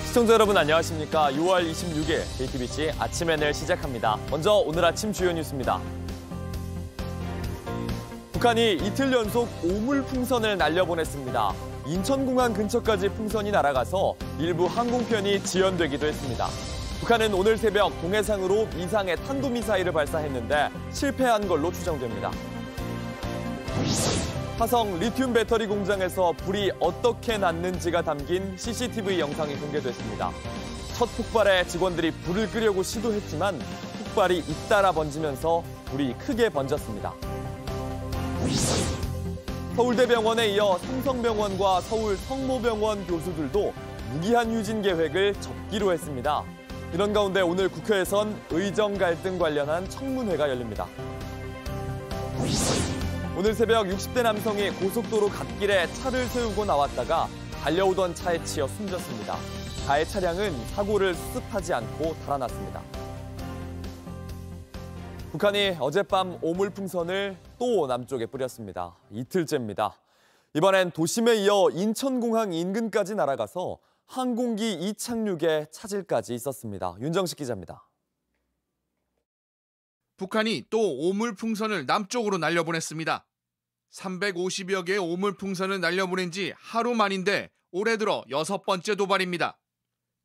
시청자 여러분 안녕하십니까. 6월 26일 JTBC 아침 NL 시작합니다. 먼저 오늘 아침 주요 뉴스입니다. 북한이 이틀 연속 오물풍선을 날려보냈습니다. 인천공항 근처까지 풍선이 날아가서 일부 항공편이 지연되기도 했습니다. 북한은 오늘 새벽 동해상으로 미상의 탄도미사일을 발사했는데 실패한 걸로 추정됩니다. 화성 리튬 배터리 공장에서 불이 어떻게 났는지가 담긴 CCTV 영상이 공개됐습니다. 첫 폭발에 직원들이 불을 끄려고 시도했지만 폭발이 잇따라 번지면서 불이 크게 번졌습니다. 서울대병원에 이어 삼성병원과 서울 성모병원 교수들도 무기한 휴진 계획을 접기로 했습니다. 이런 가운데 오늘 국회에선 의정 갈등 관련한 청문회가 열립니다. 오늘 새벽 60대 남성이 고속도로 갓길에 차를 세우고 나왔다가 달려오던 차에 치여 숨졌습니다. 가해 차량은 사고를 수습하지 않고 달아났습니다. 북한이 어젯밤 오물풍선을 또 남쪽에 뿌렸습니다. 이틀째입니다. 이번엔 도심에 이어 인천공항 인근까지 날아가서 항공기 이착륙에 차질까지 있었습니다. 윤정식 기자입니다. 북한이 또 오물풍선을 남쪽으로 날려보냈습니다. 350여 개의 오물풍선을 날려보낸 지 하루 만인데 올해 들어 6번째 도발입니다.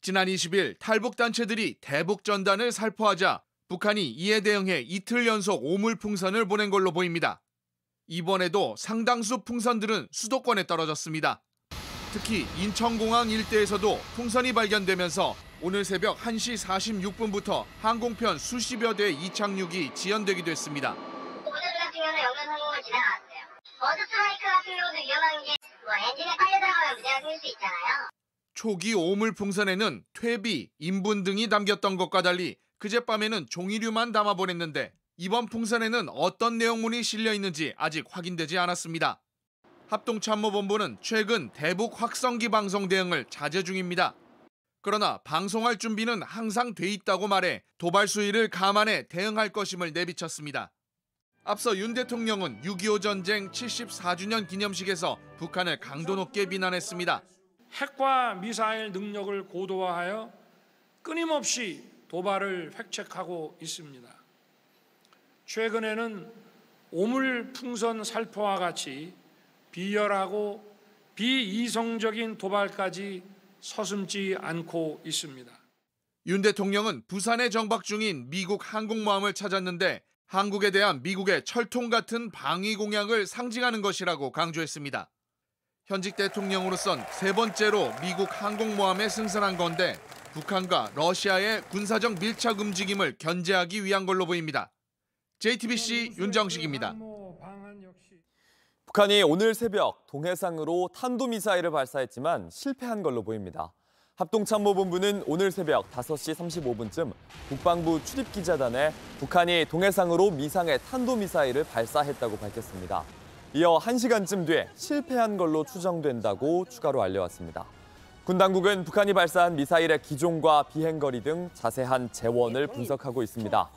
지난 20일 탈북단체들이 대북전단을 살포하자 북한이 이에 대응해 이틀 연속 오물풍선을 보낸 걸로 보입니다. 이번에도 상당수 풍선들은 수도권에 떨어졌습니다. 특히 인천공항 일대에서도 풍선이 발견되면서 오늘 새벽 1시 46분부터 항공편 수십여 대 이착륙이 지연되기도 했습니다. 오늘 같은 경우는 연간 항공을 지나갔어요. 버드 스트라이크 같은 경우도 위험한 게 엔진에 빨려 들어가면 문제가 생길 수 있잖아요. 초기 오물풍선에는 퇴비, 인분 등이 담겼던 것과 달리 그젯밤에는 종이류만 담아 보냈는데 이번 풍선에는 어떤 내용물이 실려 있는지 아직 확인되지 않았습니다. 합동참모본부는 최근 대북 확성기 방송 대응을 자제 중입니다. 그러나 방송할 준비는 항상 돼 있다고 말해 도발 수위를 감안해 대응할 것임을 내비쳤습니다. 앞서 윤 대통령은 6.25 전쟁 74주년 기념식에서 북한을 강도 높게 비난했습니다. 핵과 미사일 능력을 고도화하여 끊임없이 도발을 획책하고 있습니다. 최근에는 오물풍선 살포와 같이 비열하고 비이성적인 도발까지 서슴지 않고 있습니다. 윤 대통령은 부산에 정박 중인 미국 항공모함을 찾았는데 한국에 대한 미국의 철통 같은 방위 공약을 상징하는 것이라고 강조했습니다. 현직 대통령으로선 세 번째로 미국 항공모함에 승선한 건데 북한과 러시아의 군사적 밀착 움직임을 견제하기 위한 걸로 보입니다. JTBC 윤정식입니다. 북한이 오늘 새벽 동해상으로 탄도미사일을 발사했지만 실패한 걸로 보입니다. 합동참모본부는 오늘 새벽 5시 35분쯤 국방부 출입기자단에 북한이 동해상으로 미상의 탄도미사일을 발사했다고 밝혔습니다. 이어 1시간쯤 뒤에 실패한 걸로 추정된다고 추가로 알려왔습니다. 군 당국은 북한이 발사한 미사일의 기종과 비행거리 등 자세한 재원을 분석하고 있습니다.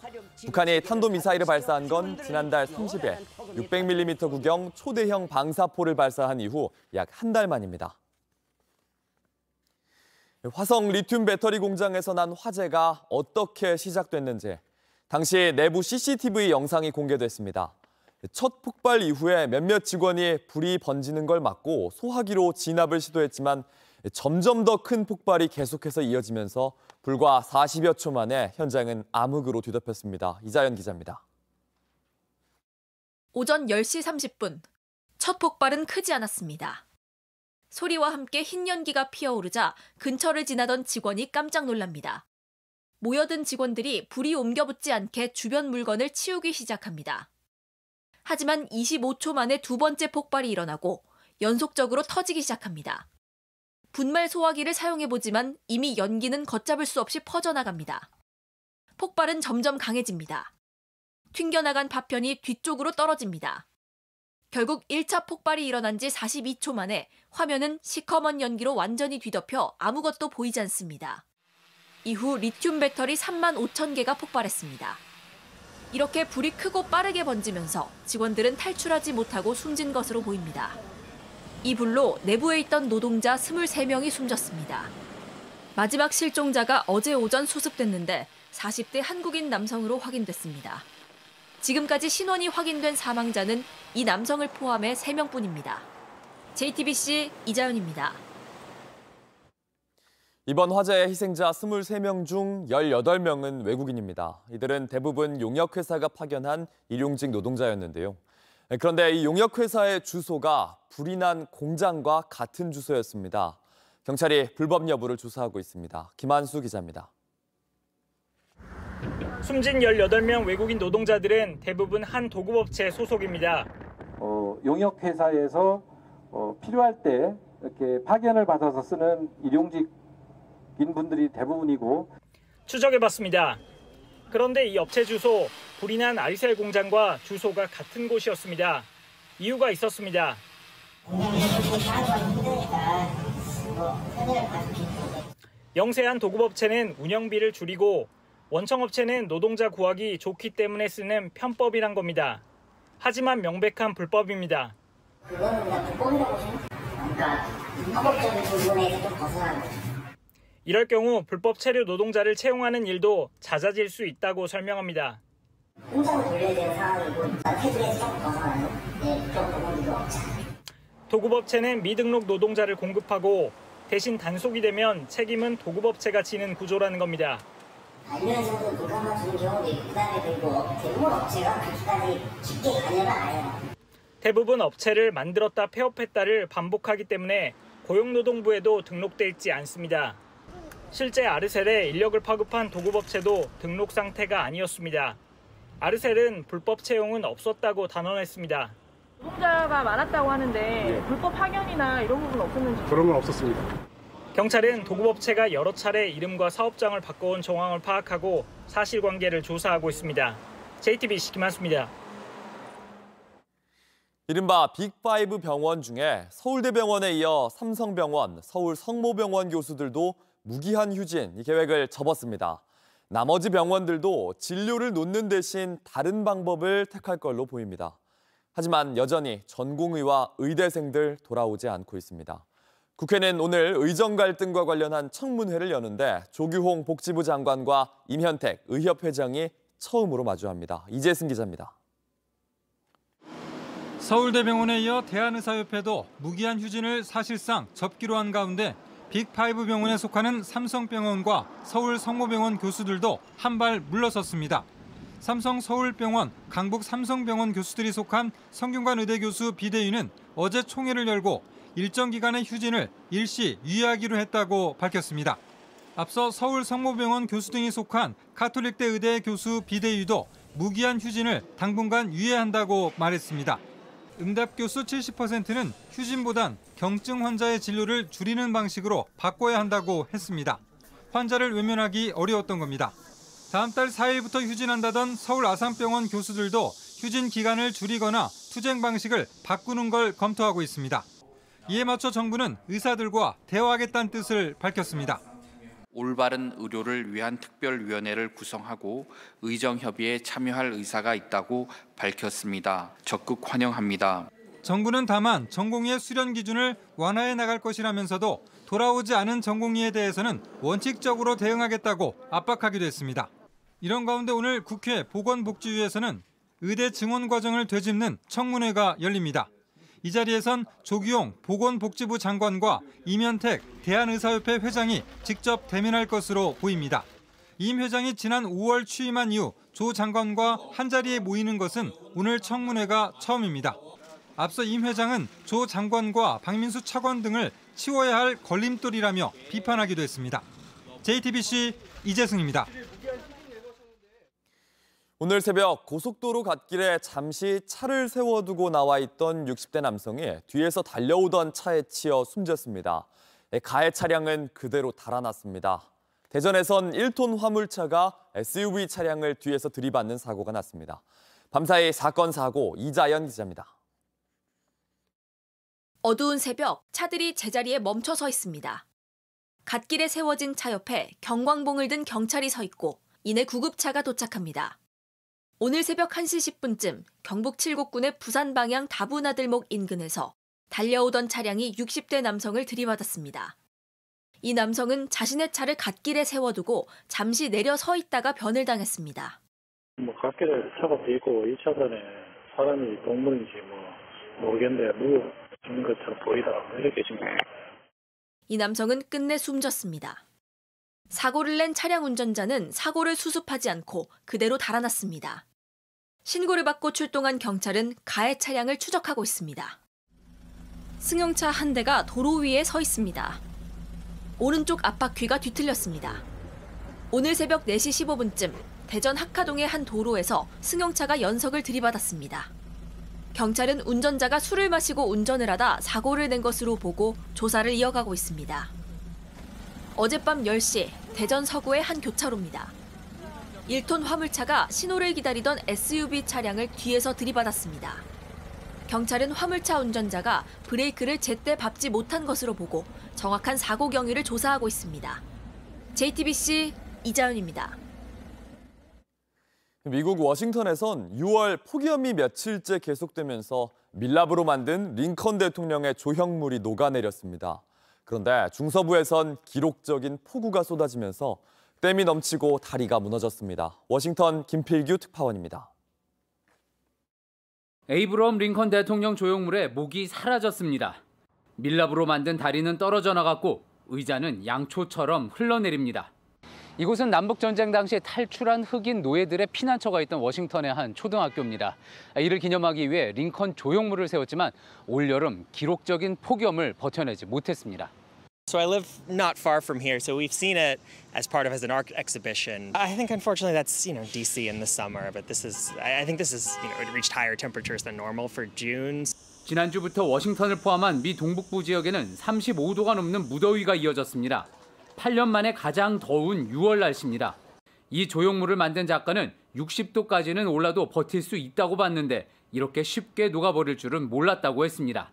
북한이 탄도미사일을 발사한 건 지난달 30일 600mm 구경 초대형 방사포를 발사한 이후 약 한 달 만입니다. 화성 리튬 배터리 공장에서 난 화재가 어떻게 시작됐는지 당시 내부 CCTV 영상이 공개됐습니다. 첫 폭발 이후에 몇몇 직원이 불이 번지는 걸 막고 소화기로 진압을 시도했지만 점점 더 큰 폭발이 계속해서 이어지면서 불과 40여 초 만에 현장은 암흑으로 뒤덮였습니다. 이자연 기자입니다. 오전 10시 30분, 첫 폭발은 크지 않았습니다. 소리와 함께 흰 연기가 피어오르자 근처를 지나던 직원이 깜짝 놀랍니다. 모여든 직원들이 불이 옮겨붙지 않게 주변 물건을 치우기 시작합니다. 하지만 25초 만에 두 번째 폭발이 일어나고 연속적으로 터지기 시작합니다. 분말 소화기를 사용해보지만 이미 연기는 걷잡을 수 없이 퍼져나갑니다. 폭발은 점점 강해집니다. 튕겨나간 파편이 뒤쪽으로 떨어집니다. 결국 1차 폭발이 일어난 지 42초 만에 화면은 시커먼 연기로 완전히 뒤덮여 아무것도 보이지 않습니다. 이후 리튬 배터리 3만 5천 개가 폭발했습니다. 이렇게 불이 크고 빠르게 번지면서 직원들은 탈출하지 못하고 숨진 것으로 보입니다. 이 불로 내부에 있던 노동자 23명이 숨졌습니다. 마지막 실종자가 어제 오전 수습됐는데 40대 한국인 남성으로 확인됐습니다. 지금까지 신원이 확인된 사망자는 이 남성을 포함해 3명뿐입니다. JTBC 이자연입니다. 이번 화재의 희생자 23명 중 18명은 외국인입니다. 이들은 대부분 용역회사가 파견한 일용직 노동자였는데요. 그런데 이 용역회사의 주소가 불이 난 공장과 같은 주소였습니다. 경찰이 불법 여부를 조사하고 있습니다. 김한수 기자입니다. 숨진 18명 외국인 노동자들은 대부분 한 도급업체 소속입니다. 용역회사에서 필요할 때 이렇게 파견을 받아서 쓰는 일용직인 분들이 대부분이고 추적해봤습니다. 그런데 이 업체 주소, 불이 난 아리셀 공장과 주소가 같은 곳이었습니다. 이유가 있었습니다. 영세한 도급업체는 운영비를 줄이고 원청업체는 노동자 구하기 좋기 때문에 쓰는 편법이란 겁니다. 하지만 명백한 불법입니다. 그거는 그냥 불법이라고 생각합니다. 그러니까 합법적인 부분에서 좀 벗어나는 거죠. 이럴 경우 불법 체류 노동자를 채용하는 일도 잦아질 수 있다고 설명합니다. 공장을 돌려야 되는 상황이고 테두리에서 좀 벗어나는 그런 부분도 없죠. 도급업체는 미등록 노동자를 공급하고 대신 단속이 되면 책임은 도급업체가 지는 구조라는 겁니다. 관련해서도 물건만 주는 경우도 있고 그다음에 그리고 대부분 업체가 그렇게까지 쉽게 관여를 안 해요. 대부분 업체를 만들었다 폐업했다를 반복하기 때문에 고용노동부에도 등록돼 있지 않습니다. 실제 아르셀에 인력을 파급한 도급업체도 등록 상태가 아니었습니다. 아르셀은 불법 채용은 없었다고 단언했습니다. 노동자가 많았다고 하는데 불법 파견이나 이런 부분 없었는지. 그런 건 없었습니다. 경찰은 도급업체가 여러 차례 이름과 사업장을 바꿔온 정황을 파악하고 사실관계를 조사하고 있습니다. JTBC 김한수입니다. 이른바 빅5 병원 중에 서울대병원에 이어 삼성병원, 서울성모병원 교수들도 무기한 휴진 이 계획을 접었습니다. 나머지 병원들도 진료를 놓는 대신 다른 방법을 택할 걸로 보입니다. 하지만 여전히 전공의와 의대생들 돌아오지 않고 있습니다. 국회는 오늘 의정 갈등과 관련한 청문회를 여는데 조규홍 복지부 장관과 임현택 의협회장이 처음으로 마주합니다. 이재승 기자입니다. 서울대병원에 이어 대한의사협회도 무기한 휴진을 사실상 접기로 한 가운데 빅5 병원에 속하는 삼성병원과 서울성모병원 교수들도 한 발 물러섰습니다. 삼성서울병원, 강북삼성병원 교수들이 속한 성균관 의대교수 비대위는 어제 총회를 열고 일정 기간의 휴진을 일시 유예하기로 했다고 밝혔습니다. 앞서 서울성모병원 교수 등이 속한 카톨릭대 의대 교수 비대위도 무기한 휴진을 당분간 유예한다고 말했습니다. 응답 교수 70%는 휴진보단 경증 환자의 진료를 줄이는 방식으로 바꿔야 한다고 했습니다. 환자를 외면하기 어려웠던 겁니다. 다음 달 4일부터 휴진한다던 서울 아산병원 교수들도 휴진 기간을 줄이거나 투쟁 방식을 바꾸는 걸 검토하고 있습니다. 이에 맞춰 정부는 의사들과 대화하겠다는 뜻을 밝혔습니다. 올바른 의료를 위한 특별위원회를 구성하고 의정협의에 참여할 의사가 있다고 밝혔습니다. 적극 환영합니다. 정부는 다만 전공의의 수련 기준을 완화해 나갈 것이라면서도 돌아오지 않은 전공의에 대해서는 원칙적으로 대응하겠다고 압박하기도 했습니다. 이런 가운데 오늘 국회 보건복지위에서는 의대 증원 과정을 되짚는 청문회가 열립니다. 이 자리에선 조규홍 보건복지부 장관과 임현택 대한의사협회 회장이 직접 대면할 것으로 보입니다. 임 회장이 지난 5월 취임한 이후 조 장관과 한자리에 모이는 것은 오늘 청문회가 처음입니다. 앞서 임 회장은 조 장관과 박민수 차관 등을 치워야 할 걸림돌이라며 비판하기도 했습니다. JTBC 이재승입니다. 오늘 새벽 고속도로 갓길에 잠시 차를 세워두고 나와 있던 60대 남성이 뒤에서 달려오던 차에 치여 숨졌습니다. 가해 차량은 그대로 달아났습니다. 대전에선 1톤 화물차가 SUV 차량을 뒤에서 들이받는 사고가 났습니다. 밤사이 사건 사고 이자연 기자입니다. 어두운 새벽 차들이 제자리에 멈춰 서 있습니다. 갓길에 세워진 차 옆에 경광봉을 든 경찰이 서 있고 이내 구급차가 도착합니다. 오늘 새벽 1시 10분쯤 경북 칠곡군의 부산 방향 다부나들목 인근에서 달려오던 차량이 60대 남성을 들이받았습니다. 이 남성은 자신의 차를 갓길에 세워두고 잠시 내려 서 있다가 변을 당했습니다. 갓길에 차가 돼 있고 이 차선에 사람이 동물인지 모르겠는데 죽는 것처럼 보이다 이렇게 지금. 이 남성은 끝내 숨졌습니다. 사고를 낸 차량 운전자는 사고를 수습하지 않고 그대로 달아났습니다. 신고를 받고 출동한 경찰은 가해 차량을 추적하고 있습니다. 승용차 한 대가 도로 위에 서 있습니다. 오른쪽 앞바퀴가 뒤틀렸습니다. 오늘 새벽 4시 15분쯤 대전 학하동의 한 도로에서 승용차가 연석을 들이받았습니다. 경찰은 운전자가 술을 마시고 운전을 하다 사고를 낸 것으로 보고 조사를 이어가고 있습니다. 어젯밤 10시 대전 서구의 한 교차로입니다. 1톤 화물차가 신호를 기다리던 SUV 차량을 뒤에서 들이받았습니다. 경찰은 화물차 운전자가 브레이크를 제때 밟지 못한 것으로 보고 정확한 사고 경위를 조사하고 있습니다. JTBC 이자연입니다. 미국 워싱턴에선 6월 폭염이 며칠째 계속되면서 밀랍으로 만든 링컨 대통령의 조형물이 녹아내렸습니다. 그런데 중서부에선 기록적인 폭우가 쏟아지면서 댐이 넘치고 다리가 무너졌습니다. 워싱턴 김필규 특파원입니다. 에이브러함 링컨 대통령 조형물에 목이 사라졌습니다. 밀랍으로 만든 다리는 떨어져 나갔고 의자는 양초처럼 흘러내립니다. 이곳은 남북전쟁 당시 탈출한 흑인 노예들의 피난처가 있던 워싱턴의 한 초등학교입니다. 이를 기념하기 위해 링컨 조형물을 세웠지만 올여름 기록적인 폭염을 버텨내지 못했습니다. So I live not far from here, so we've seen it as part of an art exhibition. I think unfortunately that's, DC in the summer, but I think this is, it reached higher temperatures than normal for June. 지난주부터 워싱턴을 포함한 미 동북부 지역에는 35도가 넘는 무더위가 이어졌습니다. 8년 만에 가장 더운 6월 날씨입니다. 이 조형물을 만든 작가는 60도까지는 올라도 버틸 수 있다고 봤는데 이렇게 쉽게 녹아버릴 줄은 몰랐다고 했습니다.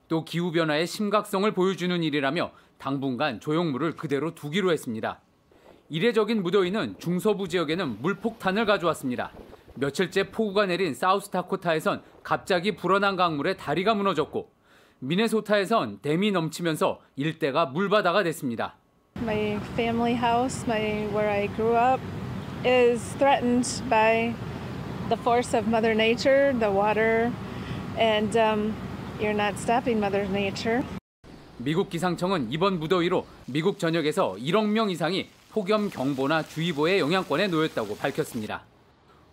또 기후변화의 심각성을 보여주는 일이라며 당분간 조형물을 그대로 두기로 했습니다. 이례적인 무더위는 중서부 지역에는 물폭탄을 가져왔습니다. 며칠째 폭우가 내린 사우스다코타에선 갑자기 불어난 강물에 다리가 무너졌고 미네소타에선 댐이 넘치면서 일대가 물바다가 됐습니다. My family house, where I grew up, is threatened by the force of Mother Nature, the water, and you're not stopping Mother Nature. 미국 기상청은 이번 무더위로 미국 전역에서 1억 명 이상이 폭염 경보나 주의보의 영향권에 놓였다고 밝혔습니다.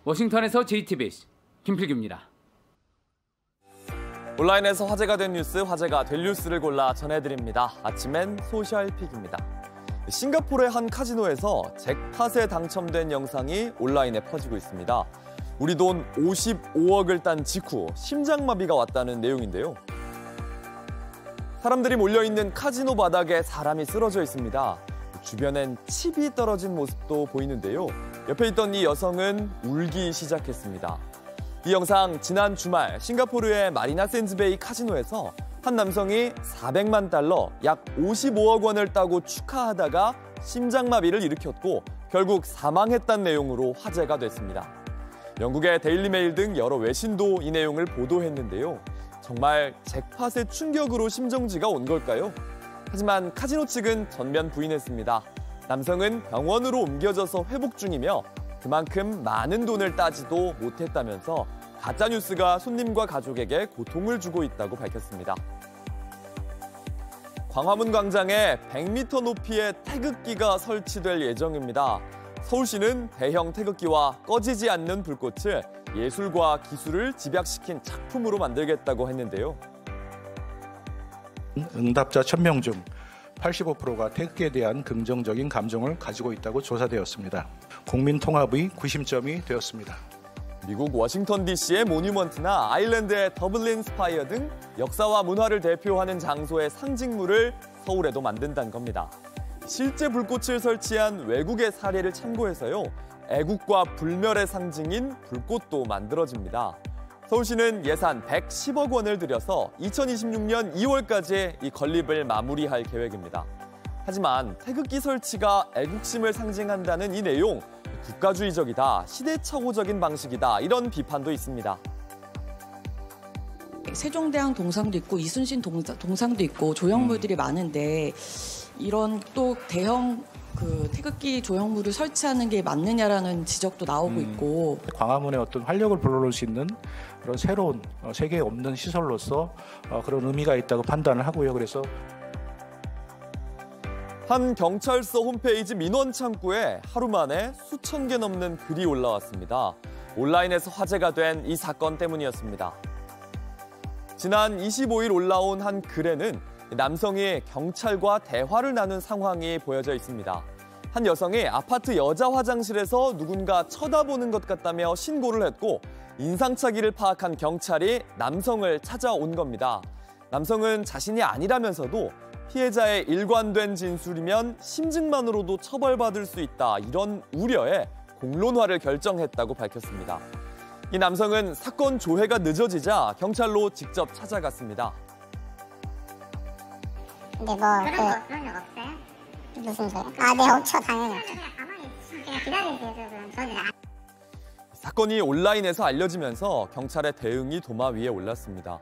워싱턴에서 JTBC 김필규입니다. 온라인에서 화제가 된 뉴스, 화제가 될 뉴스를 골라 전해드립니다. 아침엔 소셜픽입니다. 싱가포르의 한 카지노에서 잭팟에 당첨된 영상이 온라인에 퍼지고 있습니다. 우리 돈 55억을 딴 직후 심장마비가 왔다는 내용인데요. 사람들이 몰려있는 카지노 바닥에 사람이 쓰러져 있습니다. 주변엔 칩이 떨어진 모습도 보이는데요. 옆에 있던 이 여성은 울기 시작했습니다. 이 영상 지난 주말 싱가포르의 마리나 샌즈베이 카지노에서 한 남성이 400만 달러, 약 55억 원을 따고 축하하다가 심장마비를 일으켰고 결국 사망했다는 내용으로 화제가 됐습니다. 영국의 데일리메일 등 여러 외신도 이 내용을 보도했는데요. 정말 잭팟의 충격으로 심정지가 온 걸까요? 하지만 카지노 측은 전면 부인했습니다. 남성은 병원으로 옮겨져서 회복 중이며 그만큼 많은 돈을 따지도 못했다면서 가짜뉴스가 손님과 가족에게 고통을 주고 있다고 밝혔습니다. 광화문 광장에 100m 높이의 태극기가 설치될 예정입니다. 서울시는 대형 태극기와 꺼지지 않는 불꽃을 예술과 기술을 집약시킨 작품으로 만들겠다고 했는데요. 응답자 1000명 중 85%가 태극기에 대한 긍정적인 감정을 가지고 있다고 조사되었습니다. 국민 통합의 구심점이 되었습니다. 미국 워싱턴 DC의 모뉴먼트나 아일랜드의 더블린 스파이어 등 역사와 문화를 대표하는 장소의 상징물을 서울에도 만든다는 겁니다. 실제 불꽃을 설치한 외국의 사례를 참고해서요. 애국과 불멸의 상징인 불꽃도 만들어집니다. 서울시는 예산 110억 원을 들여서 2026년 2월까지 이 건립을 마무리할 계획입니다. 하지만 태극기 설치가 애국심을 상징한다는 이 내용, 국가주의적이다, 시대착오적인 방식이다 이런 비판도 있습니다. 세종대왕 동상도 있고 이순신 동상도 있고 조형물들이 많은데 이런 또 대형 태극기 조형물을 설치하는 게 맞느냐라는 지적도 나오고 있고 광화문의 어떤 활력을 불러올 수 있는 그런 새로운 세계에 없는 시설로서 그런 의미가 있다고 판단을 하고요. 그래서 한 경찰서 홈페이지 민원 창구에 하루 만에 수천 개 넘는 글이 올라왔습니다. 온라인에서 화제가 된 이 사건 때문이었습니다. 지난 25일 올라온 한 글에는 남성이 경찰과 대화를 나눈 상황이 보여져 있습니다. 한 여성이 아파트 여자 화장실에서 누군가 쳐다보는 것 같다며 신고를 했고 인상착의를 파악한 경찰이 남성을 찾아온 겁니다. 남성은 자신이 아니라면서도 피해자의 일관된 진술이면 심증만으로도 처벌받을 수 있다, 이런 우려에 공론화를 결정했다고 밝혔습니다. 이 남성은 사건 조회가 늦어지자 경찰로 직접 찾아갔습니다. 근데 그런 적 없어요? 무슨 소리? 네, 없죠. 당연히 없죠. 그냥 기다리세요. 저는 사건이 온라인에서 알려지면서 경찰의 대응이 도마 위에 올랐습니다.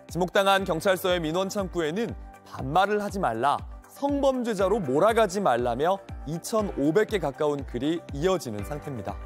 지목당한 경찰서의 민원 창구에는 반말을 하지 말라, 성범죄자로 몰아가지 말라며 2,500개 가까운 글이 이어지는 상태입니다.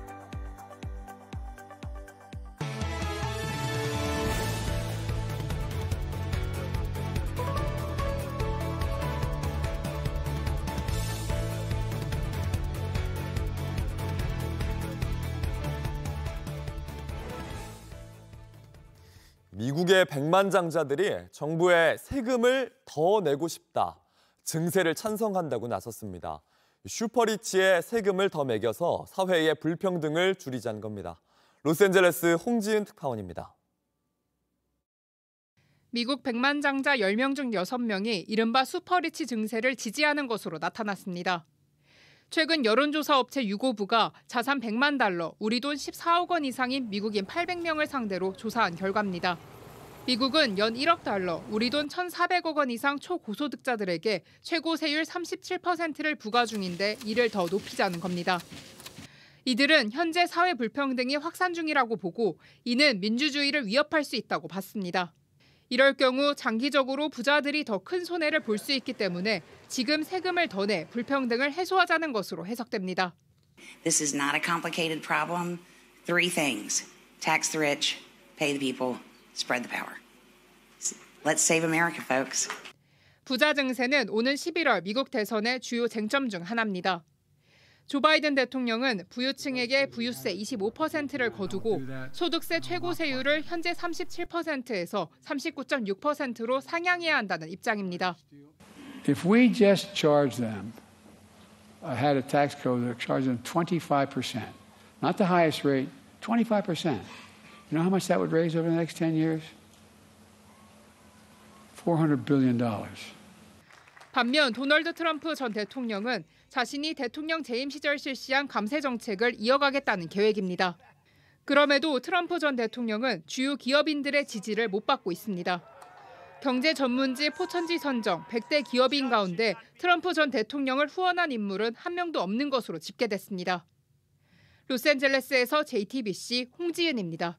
미국의 백만장자들이 정부에 세금을 더 내고 싶다, 증세를 찬성한다고 나섰습니다. 슈퍼리치에 세금을 더 매겨서 사회의 불평등을 줄이자는 겁니다. 로스앤젤레스 홍지은 특파원입니다. 미국 백만장자 10명 중 6명이 이른바 슈퍼리치 증세를 지지하는 것으로 나타났습니다. 최근 여론조사 업체 유고부가 자산 100만 달러, 우리 돈 14억 원 이상인 미국인 800명을 상대로 조사한 결과입니다. 미국은 연 1억 달러, 우리 돈 1,400억 원 이상 초고소득자들에게 최고 세율 37%를 부과 중인데 이를 더 높이자는 겁니다. 이들은 현재 사회 불평등이 확산 중이라고 보고 이는 민주주의를 위협할 수 있다고 봤습니다. 이럴 경우 장기적으로 부자들이 더 큰 손해를 볼 수 있기 때문에 지금 세금을 더 내 불평등을 해소하자는 것으로 해석됩니다. This is not a complicated problem. Three things. Tax the rich, pay the people, spread the power. Let's save America, folks. 부자 증세는 오는 11월 미국 대선의 주요 쟁점 중 하나입니다. 조 바이든 대통령은 부유층에게 부유세 25%를 거두고 소득세 최고 세율을 현재 37%에서 39.6%로 상향해야 한다는 입장입니다. If we just charge them, had a tax code that charged them 25%, not the highest rate, 25%. You know how much that would raise over the next 10 years? $400 billion. 반면 도널드 트럼프 전 대통령은 자신이 대통령 재임 시절 실시한 감세 정책을 이어가겠다는 계획입니다. 그럼에도 트럼프 전 대통령은 주요 기업인들의 지지를 못 받고 있습니다. 경제 전문지 포천지 선정 100대 기업인 가운데 트럼프 전 대통령을 후원한 인물은 한 명도 없는 것으로 집계됐습니다. 로스앤젤레스에서 JTBC 홍지은입니다.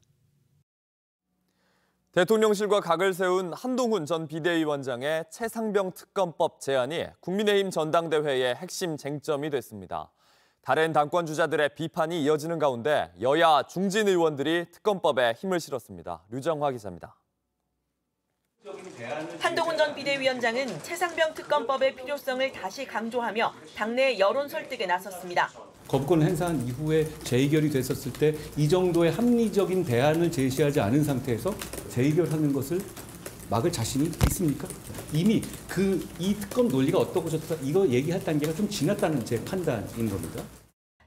대통령실과 각을 세운 한동훈 전 비대위원장의 최상병 특검법 제안이 국민의힘 전당대회의 핵심 쟁점이 됐습니다. 다른 당권 주자들의 비판이 이어지는 가운데 여야 중진 의원들이 특검법에 힘을 실었습니다. 류정화 기자입니다. 한동훈 전 비대위원장은 최상병 특검법의 필요성을 다시 강조하며 당내 여론 설득에 나섰습니다. 거부권을 행사한 이후에 재의결이 됐었을 때 이 정도의 합리적인 대안을 제시하지 않은 상태에서 재의결하는 것을 막을 자신이 있습니까? 이미 이 특검 논리가 어떻고 저떻다 이거 얘기할 단계가 좀 지났다는 제 판단인 겁니다.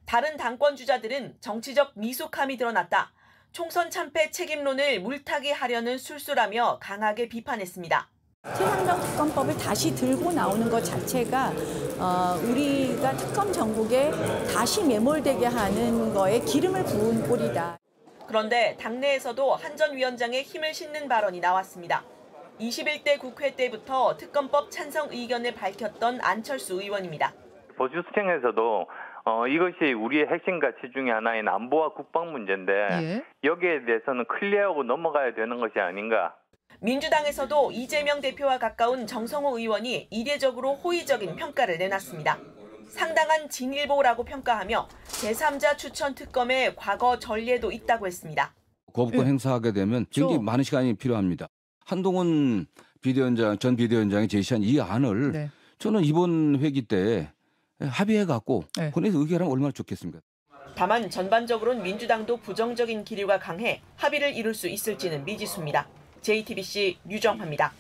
다른 당권 주자들은 정치적 미숙함이 드러났다, 총선 참패 책임론을 물타기 하려는 술수라며 강하게 비판했습니다. 최상병 특검법을 다시 들고 나오는 것 자체가 우리가 특검 정국에 다시 매몰되게 하는 거에 기름을 부은 꼴이다. 그런데 당내에서도 한 전 위원장의 힘을 싣는 발언이 나왔습니다. 21대 국회 때부터 특검법 찬성 의견을 밝혔던 안철수 의원입니다. 보수 수청에서도 이것이 우리의 핵심 가치 중에 하나인 안보와 국방 문제인데 여기에 대해서는 클리어하고 넘어가야 되는 것이 아닌가. 민주당에서도 이재명 대표와 가까운 정성호 의원이 이례적으로 호의적인 평가를 내놨습니다. 상당한 진일보라고 평가하며 제3자 추천 특검의 과거 전례도 있다고 했습니다. 거부권 행사하게 되면 굉장히 많은 시간이 필요합니다. 한동훈 전 비대위원장이 제시한 이 안을 저는 이번 회기 때 합의해갖고 본회의에서 의결하면 얼마나 좋겠습니까? 다만 전반적으로는 민주당도 부정적인 기류가 강해 합의를 이룰 수 있을지는 미지수입니다. JTBC 류정화입니다.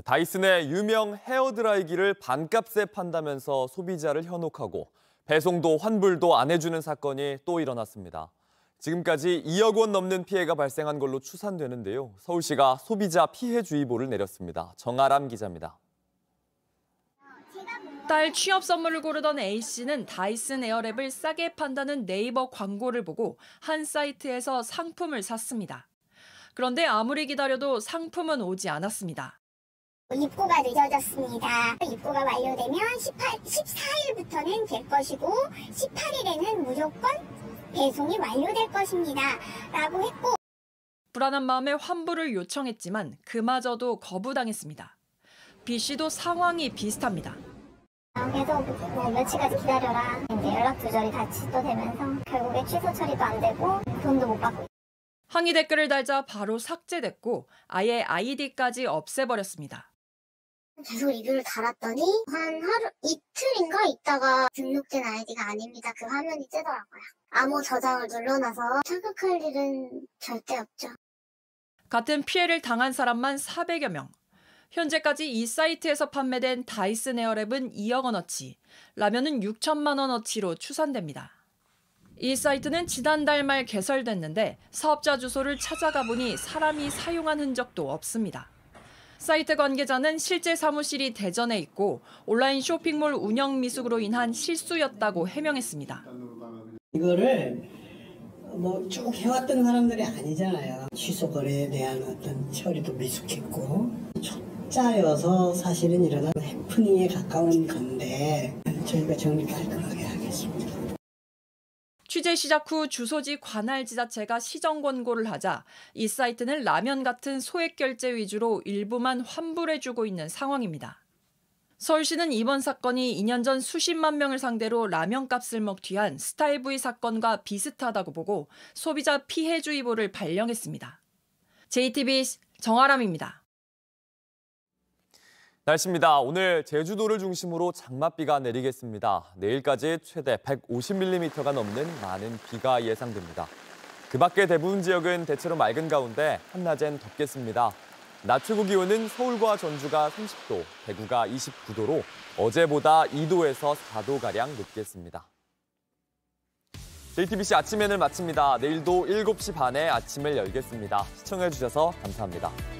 다이슨의 유명 헤어드라이기를 반값에 판다면서 소비자를 현혹하고 배송도 환불도 안 해주는 사건이 또 일어났습니다. 지금까지 2억 원 넘는 피해가 발생한 걸로 추산되는데요. 서울시가 소비자 피해주의보를 내렸습니다. 정아람 기자입니다. 딸 취업 선물을 고르던 A씨는 다이슨 에어랩을 싸게 판다는 네이버 광고를 보고 한 사이트에서 상품을 샀습니다. 그런데 아무리 기다려도 상품은 오지 않았습니다. 입고가 늦어졌습니다. 입고가 완료되면 14일부터는 될 것이고 18일에는 무조건 배송이 완료될 것입니다. 라고 했고 불안한 마음에 환불을 요청했지만 그마저도 거부당했습니다. B씨도 상황이 비슷합니다. 계속 며칠까지 기다려라. 이제 연락 두절이 다 취소되면서 결국에 취소 처리도 안 되고 돈도 못 받고. 항의 댓글을 달자 바로 삭제됐고 아예 아이디까지 없애버렸습니다. 계속 리뷰를 달았더니 한 하루 이틀인가 있다가 등록된 아이디가 아닙니다. 그 화면이 뜨더라고요. 암호 저장을 눌러놔서 착각할 일은 절대 없죠. 같은 피해를 당한 사람만 400여 명. 현재까지 이 사이트에서 판매된 다이슨 에어랩은 2억 원어치, 라면은 6천만 원어치로 추산됩니다. 이 사이트는 지난달 말 개설됐는데 사업자 주소를 찾아가 보니 사람이 사용한 흔적도 없습니다. 사이트 관계자는 실제 사무실이 대전에 있고 온라인 쇼핑몰 운영 미숙으로 인한 실수였다고 해명했습니다. 이거를 쭉 해왔던 사람들이 아니잖아요. 취소 거래에 대한 어떤 처리도 미숙했고 초짜여서 사실은 일어난 해프닝에 가까운 건데 저희가 정리 깔끔하게 하겠습니다. 취재 시작 후 주소지 관할지자체가 시정 권고를 하자 이 사이트는 라면 같은 소액 결제 위주로 일부만 환불해주고 있는 상황입니다. 서울시는 이번 사건이 2년 전 수십만 명을 상대로 라면값을 먹튀한 스타일V 사건과 비슷하다고 보고 소비자 피해주의보를 발령했습니다. JTBC 정아람입니다. 날씨입니다. 오늘 제주도를 중심으로 장맛비가 내리겠습니다. 내일까지 최대 150mm가 넘는 많은 비가 예상됩니다. 그 밖에 대부분 지역은 대체로 맑은 가운데 한낮엔 덥겠습니다. 낮 최고 기온은 서울과 전주가 30도, 대구가 29도로 어제보다 2도에서 4도가량 높겠습니다. JTBC 아침엔을 마칩니다. 내일도 7시 반에 아침을 열겠습니다. 시청해주셔서 감사합니다.